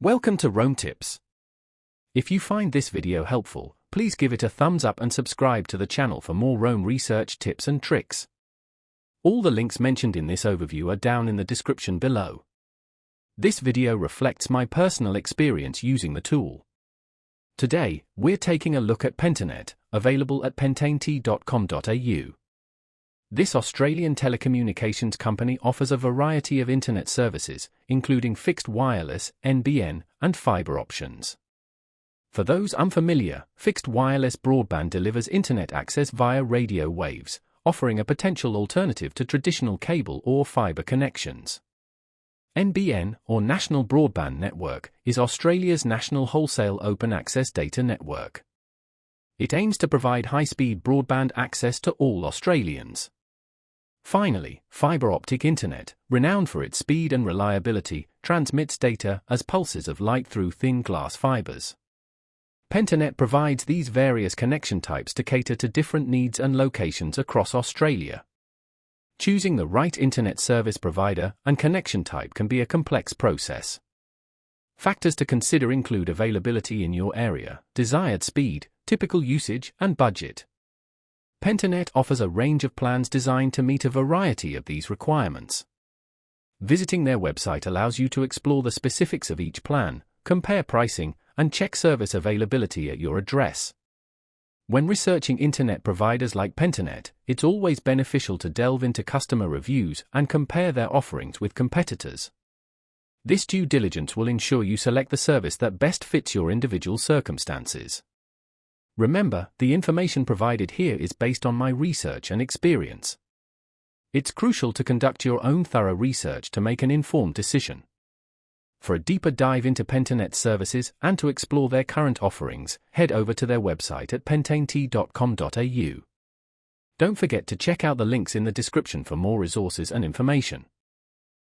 Welcome to Roam Tips. If you find this video helpful, please give it a thumbs up and subscribe to the channel for more Roam research tips and tricks. All the links mentioned in this overview are down in the description below. This video reflects my personal experience using the tool. Today, we're taking a look at Pentanet, available at pentanet.com.au. This Australian telecommunications company offers a variety of internet services, including fixed wireless, NBN, and fibre options. For those unfamiliar, fixed wireless broadband delivers internet access via radio waves, offering a potential alternative to traditional cable or fibre connections. NBN, or National Broadband Network, is Australia's national wholesale open access data network. It aims to provide high-speed broadband access to all Australians. Finally, fibre optic internet, renowned for its speed and reliability, transmits data as pulses of light through thin glass fibres. Pentanet provides these various connection types to cater to different needs and locations across Australia. Choosing the right internet service provider and connection type can be a complex process. Factors to consider include availability in your area, desired speed, typical usage, and budget. Pentanet offers a range of plans designed to meet a variety of these requirements. Visiting their website allows you to explore the specifics of each plan, compare pricing, and check service availability at your address. When researching internet providers like Pentanet, it's always beneficial to delve into customer reviews and compare their offerings with competitors. This due diligence will ensure you select the service that best fits your individual circumstances. Remember, the information provided here is based on my research and experience. It's crucial to conduct your own thorough research to make an informed decision. For a deeper dive into Pentanet's services and to explore their current offerings, head over to their website at pentanet.com.au. Don't forget to check out the links in the description for more resources and information.